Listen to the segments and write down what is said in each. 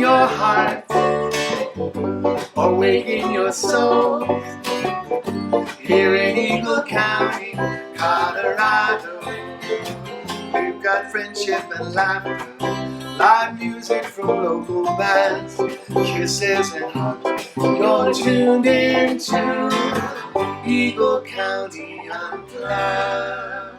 your heart or waking your soul. Here in Eagle County, Colorado, we've got friendship and laughter, live music from local bands, kisses and hugs. You're tuned in to Eagle County Unplugged.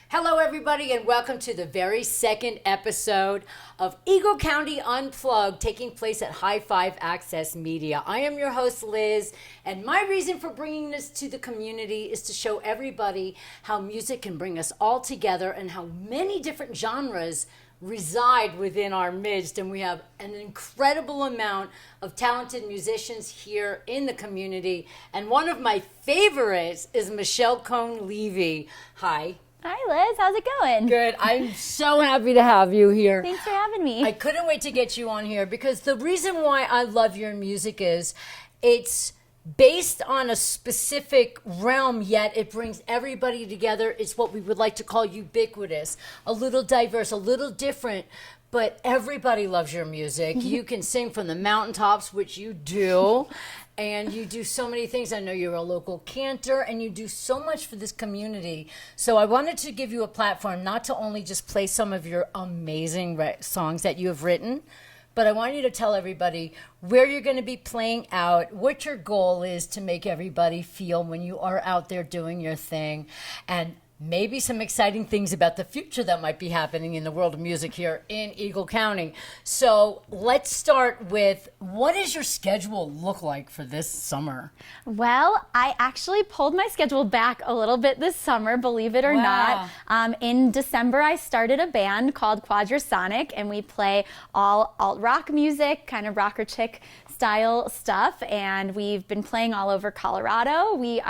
Hello, everybody, and welcome to the very second episode of Eagle County Unplugged, taking place at High Five Access Media. I am your host, Liz, and my reason for bringing this to the community is to show everybody how music can bring us all together and how many different genres reside within our midst. And we have an incredible amount of talented musicians here in the community. And one of my favorites is Michelle Cohn Levy. Hi. Hi, Liz. How's it going? Good. I'm so happy to have you here. Thanks for having me. I couldn't wait to get you on here because the reason why I love your music is it's based on a specific realm, yet it brings everybody together. It's what we would like to call ubiquitous, a little diverse, a little different, but everybody loves your music. You can sing from the mountaintops, which you do. And you do so many things. I know you're a local cantor and you do so much for this community. So I wanted to give you a platform not to only just play some of your amazing songs that you have written, but I want you to tell everybody where you're going to be playing out, what your goal is to make everybody feel when you are out there doing your thing, and maybe some exciting things about the future that might be happening in the world of music here in Eagle County. So let's start with, what does your schedule look like for this summer? Well, I actually pulled my schedule back a little bit this summer, believe it or not. In December, I started a band called Quadrasonic, and we play all alt-rock music, kind of rocker chick style stuff, and we've been playing all over Colorado. We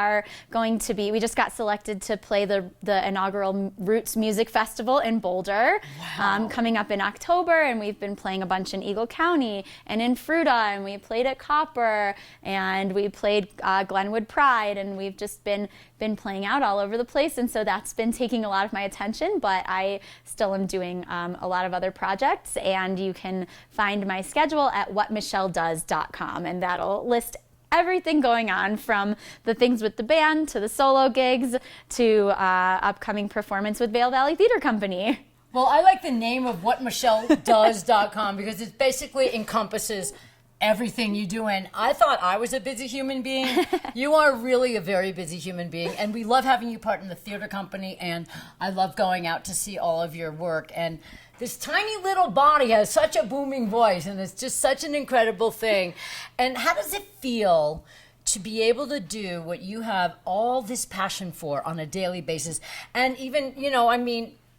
just got selected to play the inaugural Roots Music Festival in Boulder, coming up in October, and we've been playing a bunch in Eagle County and in Fruita, and we played at Copper, and we played Glenwood Pride, and we've just been playing out all over the place, and so that's been taking a lot of my attention, but I still am doing a lot of other projects, and you can find my schedule at whatmichelledoes.com, and that'll list everything going on, from the things with the band to the solo gigs to upcoming performance with Vail Valley Theater Company. Well, I like the name of whatmichelledoes.com because it basically encompasses everything you do. And I thought I was a busy human being. You are really a very busy human being, and we love having you part in the theater company, and I love going out to see all of your work. And this tiny little body has such a booming voice, and it's just such an incredible thing. And how does it feel to be able to do what you have all this passion for on a daily basis? And even,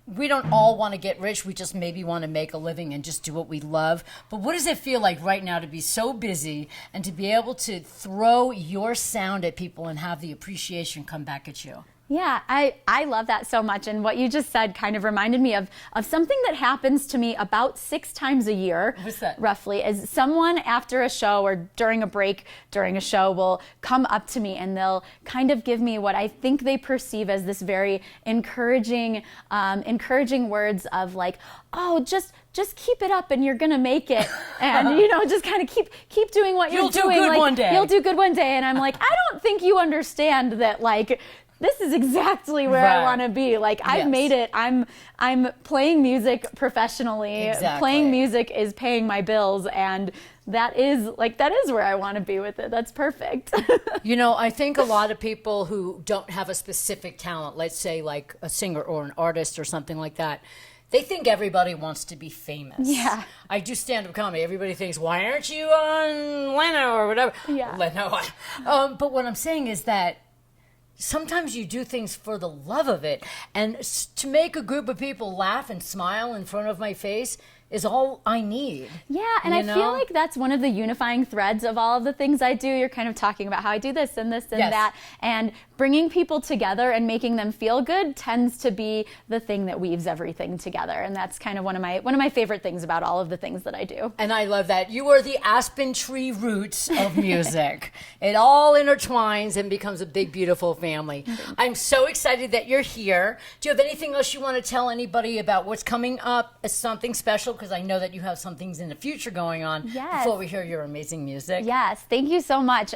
we don't all want to get rich. We just maybe want to make a living and just do what we love. But what does it feel like right now to be so busy and to be able to throw your sound at people and have the appreciation come back at you? Yeah, I love that so much. And what you just said kind of reminded me of something that happens to me about 6 times a year. What's that? Roughly, is someone after a show or during a break during a show will come up to me and they'll kind of give me what I think they perceive as this very encouraging words of like, oh, just keep it up and you're gonna make it, and just kind of keep doing what you're doing. You'll do good one day. You'll do good one day. And I'm like, I don't think you understand that, like, this is exactly where I want to be. Like, I've made it. I'm playing music professionally. Exactly. Playing music is paying my bills, and that is where I want to be with it. That's perfect. I think a lot of people who don't have a specific talent, let's say like a singer or an artist or something like that, they think everybody wants to be famous. Yeah. I do stand-up comedy. Everybody thinks, why aren't you on Leno or whatever? Yeah. Leno. But what I'm saying is that sometimes you do things for the love of it. And to make a group of people laugh and smile in front of my face is all I need. Yeah, and I feel like that's one of the unifying threads of all of the things I do. You're kind of talking about how I do this and this and that. And bringing people together and making them feel good tends to be the thing that weaves everything together. And that's kind of one of my favorite things about all of the things that I do. And I love that. You are the aspen tree roots of music. It all intertwines and becomes a big, beautiful family. I'm so excited that you're here. Do you have anything else you want to tell anybody about what's coming up? Is something special because I know that you have some things in the future going on. Yes. Before we hear your amazing music. Yes, thank you so much.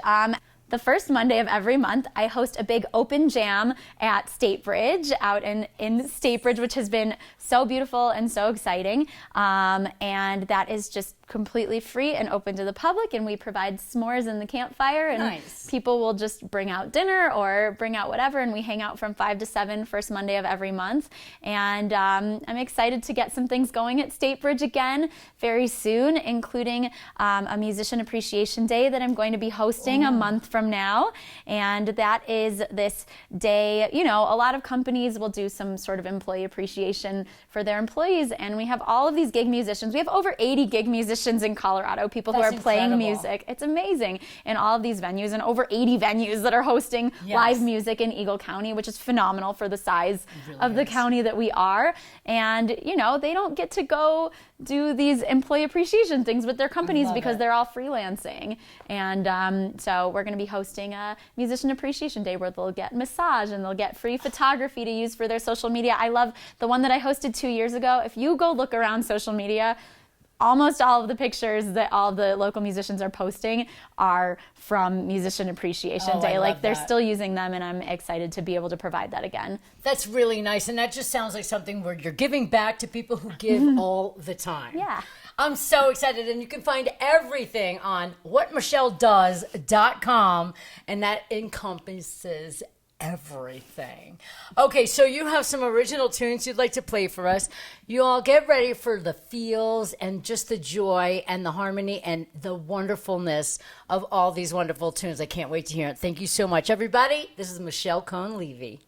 The first Monday of every month, I host a big open jam at State Bridge, out in State Bridge, which has been so beautiful and so exciting. And that is just completely free and open to the public, and we provide s'mores in the campfire, and Nice. people will just bring out dinner or bring out whatever, and we hang out from 5 to 7 first Monday of every month. And I'm excited to get some things going at State Bridge again very soon, including a Musician Appreciation Day that I'm going to be hosting a month from now. And that is this day, you know, a lot of companies will do some sort of employee appreciation for their employees, and we have all of these gig musicians. We have over 80 gig musicians in Colorado, people That's who are playing incredible. music. It's amazing in all of these venues, and over 80 venues that are hosting Yes. live music in Eagle County, which is phenomenal for the size really of the is. county that we are. And, you know, they don't get to go do these employee appreciation things with their companies love because it. they're all freelancing. And so we're going to be hosting a Musician Appreciation Day where they'll get massage and they'll get free photography to use for their social media. I love the one that I hosted 2 years ago. If you go look around social media, almost all of the pictures that all the local musicians are posting are from Musician Appreciation Oh, I Day. love Like, they're that. still using them, and I'm excited to be able to provide that again. That's really nice, and that just sounds like something where you're giving back to people who give all the time. Yeah. I'm so excited, and you can find everything on whatmichelledoes.com, and that encompasses everything. Okay, so you have some original tunes you'd like to play for us. You all get ready for the feels and just the joy and the harmony and the wonderfulness of all these wonderful tunes. I can't wait to hear it. Thank you so much, everybody. This is Michelle Cohn Levy.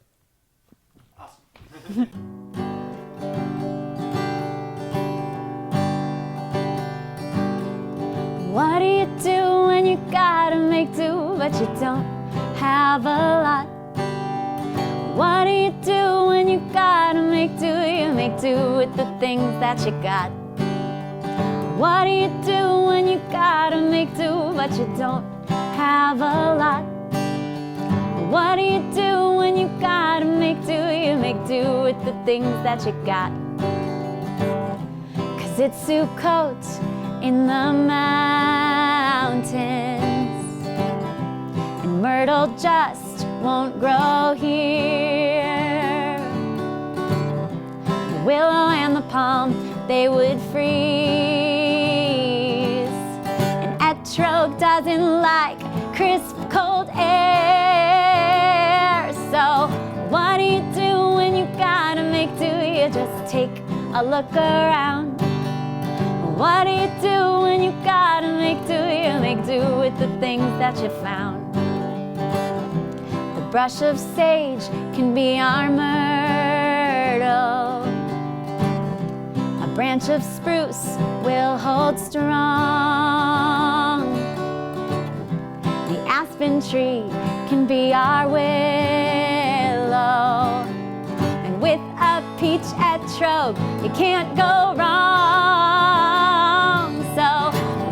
What do you do when you gotta make do, but you don't have a lot? What do you do when you gotta make do? You make do with the things that you got. What do you do when you gotta make do, but you don't have a lot? What do you do when you gotta make do? You make do with the things that you got. 'Cause it's Sukkot in the mountains, and myrtle just won't grow here. The willow and the palm, they would freeze, and Etrog doesn't like crisp cold air. So what do you do when you gotta make do? You just take a look around. What do you do when you gotta make do? You make do with the things that you found. The brush of sage can be our myrtle. A branch of spruce will hold strong. The aspen tree can be our willow. And with a peach etrog, you can't go wrong. So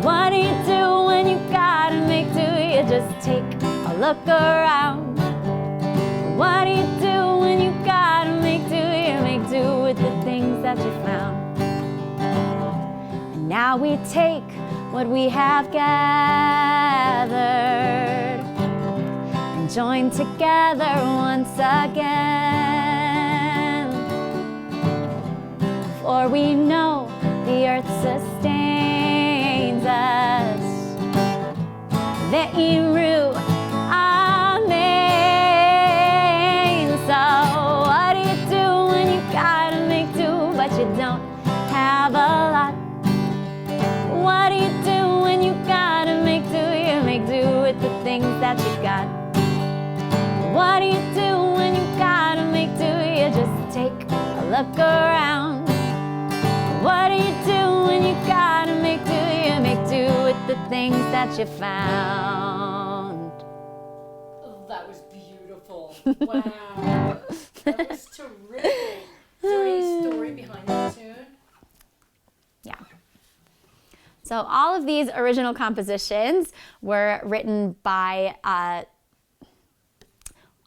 what do you do when you gotta make do? You just take a look around. What do you do when you gotta make do? You make do with the things that you found. And now we take what we have gathered and join together once again. For we know the earth sustains us. Ve'iru, amen. So what do you do when you gotta make do, but you don't have a lot? What do you do when you gotta make do? You make do with the things that you got. What do you do when you gotta make do? You just take a look around. What do you do when you gotta make do? You make do with the things that you found. Oh, that was beautiful. Wow. That was terrific. Is there any story behind that tune? Yeah. So all of these original compositions were written by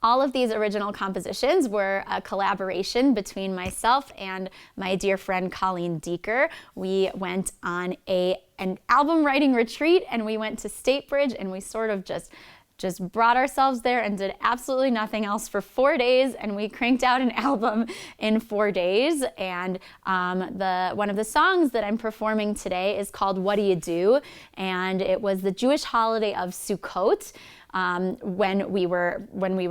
All of these original compositions were a collaboration between myself and my dear friend Colleen Deeker. We went on an album writing retreat, and we went to State Bridge, and we sort of just brought ourselves there and did absolutely nothing else for 4 days, and we cranked out an album in 4 days. And one of the songs that I'm performing today is called "What Do You Do?" and it was the Jewish holiday of Sukkot. When we were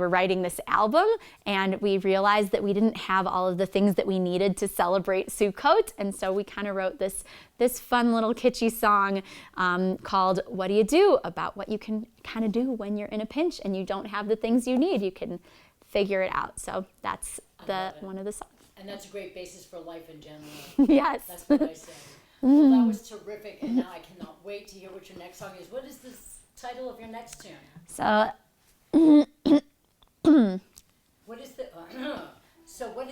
writing this album, and we realized that we didn't have all of the things that we needed to celebrate Sukkot, and so we kind of wrote this fun little kitschy song called "What Do You Do?" about what you can kind of do when you're in a pinch and you don't have the things you need. You can figure it out. So that's one of the songs. And that's a great basis for life in general. Yes. That's what I say. Well, that was terrific, and now I cannot wait to hear what your next song is. What is this title of your next tune? So what is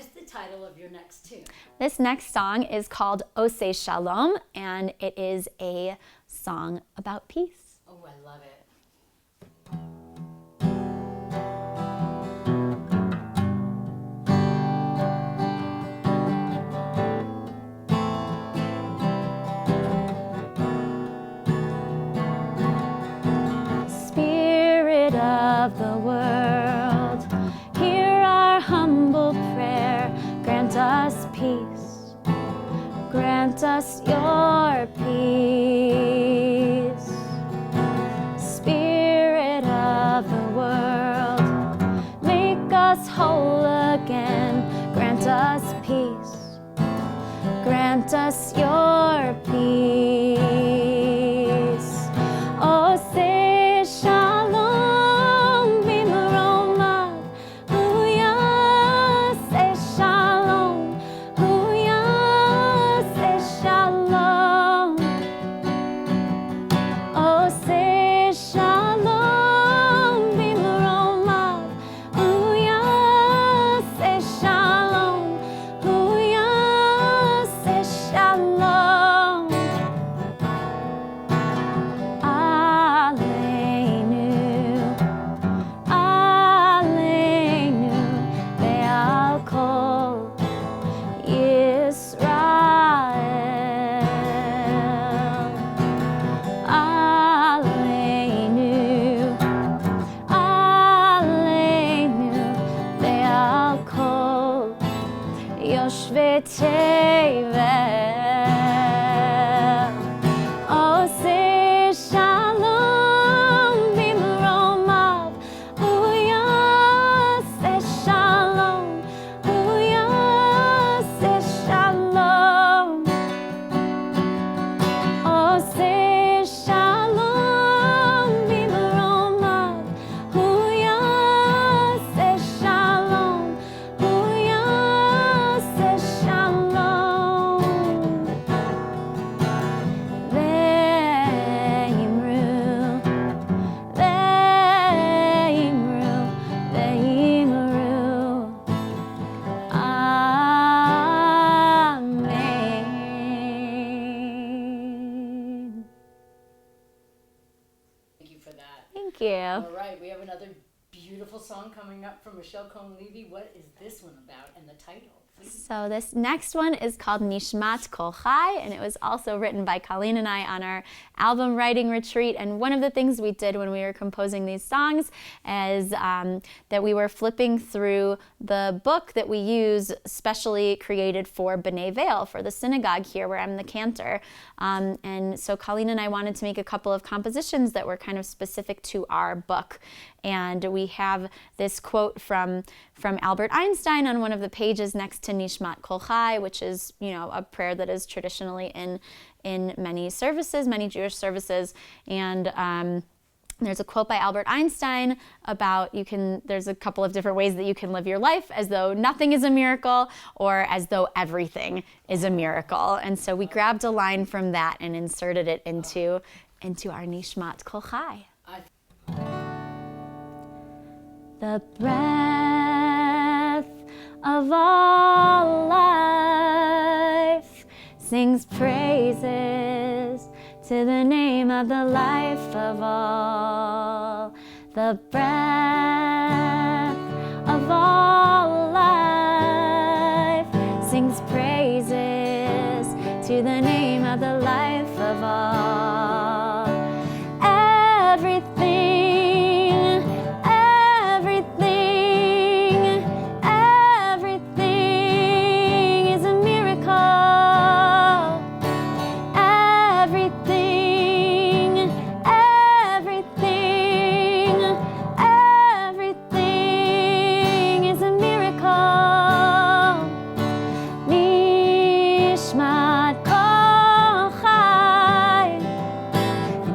the title of your next tune? This next song is called Oseh Shalom, and it is a song about peace. Oh, I love it. Spirit of the world, hear our humble prayer. Grant us peace, grant us your peace. Spirit of the world, make us whole again. Grant us peace, grant us your peace. Oh, say shalom, b'maroma, huya, say shalom, huya, say shalom. Oh, say shalom, b'maroma, huya, say shalom, huya, say shalom. Aleinu, Aleinu, ve'al kol Yisrael. Aleinu, Aleinu, ve'al kol Yoshvei Tevel. Oh, say shalom, b'maromav, huya, say shalom, huya, say shalom. Oh, say shalom, b'maromav, huya, say shalom, huya, say shalom. Ve'imru, ve'imru, ve'imru. Amen. Thank you for that. Thank you. All right, we have another beautiful song coming up from Michelle Cohn Levy. What is this one about, and the title, please? So this next one is called Nishmat Kol Chai, and it was also written by Colleen and I on our album writing retreat. And one of the things we did when we were composing these songs is that we were flipping through the book that we use, specially created for B'nai Veil, for the synagogue here where I'm the cantor. And so Colleen and I wanted to make a couple of compositions that were kind of specific to our book. And we have this quote from Albert Einstein on one of the pages next to Nishmat Kol Chai, which is, a prayer that is traditionally in many services, many Jewish services. And there's a quote by Albert Einstein about there's a couple of different ways that you can live your life, as though nothing is a miracle or as though everything is a miracle. And so we grabbed a line from that and inserted it into our Nishmat Kol Chai. The breath of all life sings praises to the name of the life of all. The breath of all life sings praises to the name of the life of all. Everything, everything, everything is a miracle. Everything, everything, everything is a miracle. Nishmat kol chai,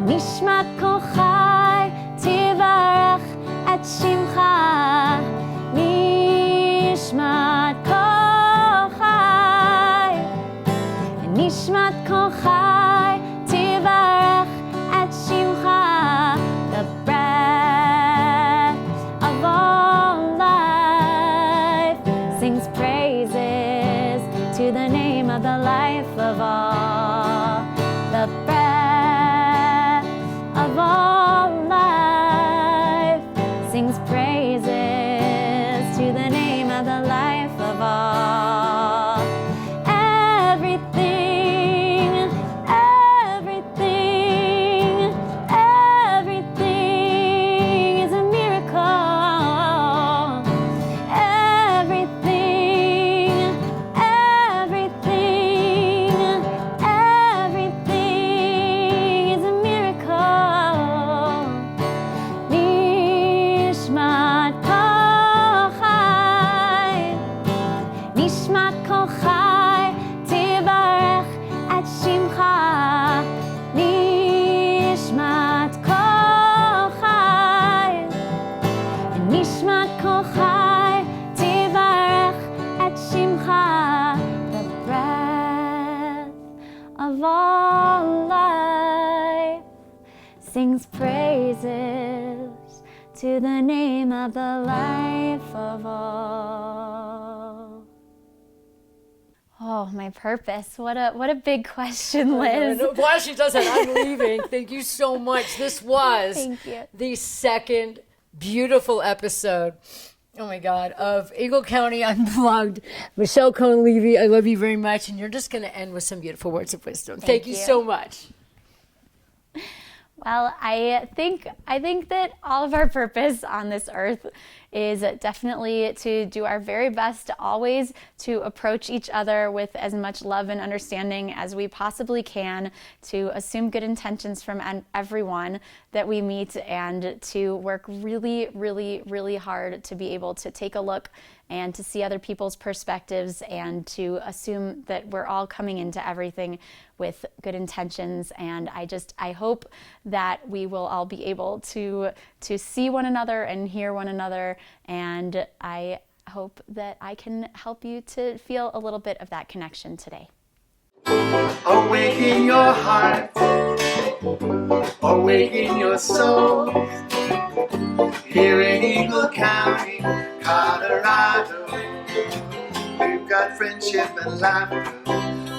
nishmat kol chai, tivarach et shimcha. Nishmat kol chai, nishmat kol chai, tivarach et shimcha. The breath of all life sings praises to the name of the life of all. The breath of all life sings praises to the name of the life of all. Everything, everything, everything is a miracle. Everything, everything, everything is a miracle. Nishmat kol chai, nishmat kol chai, tivarach et shimcha. Nishmat kol chai, nishmat kol chai, tivarach et shimcha. The breath of all life sings praises to the name of the life of all. Oh, my purpose. What a big question, Liz. While she does that, I'm leaving. Thank you so much. This was Thank you. the second beautiful episode, oh my God, of Eagle County Unplugged. Michelle Cohn Levy, I love you very much. And you're just going to end with some beautiful words of wisdom. Thank you you. so much. Well, I think that all of our purpose on this earth is definitely to do our very best to always to approach each other with as much love and understanding as we possibly can, to assume good intentions from everyone that we meet, and to work really, really, really hard to be able to take a look and to see other people's perspectives, and to assume that we're all coming into everything with good intentions. And I hope that we will all be able to see one another and hear one another, and I hope that I can help you to feel a little bit of that connection today. Awaken your heart, awaken your soul. Here in Eagle County, Colorado, we've got friendship and laughter,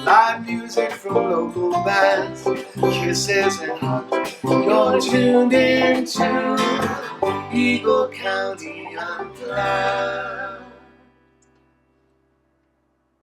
live music from local bands, kisses and hugs. You're tuned in to Eagle County Unplugged.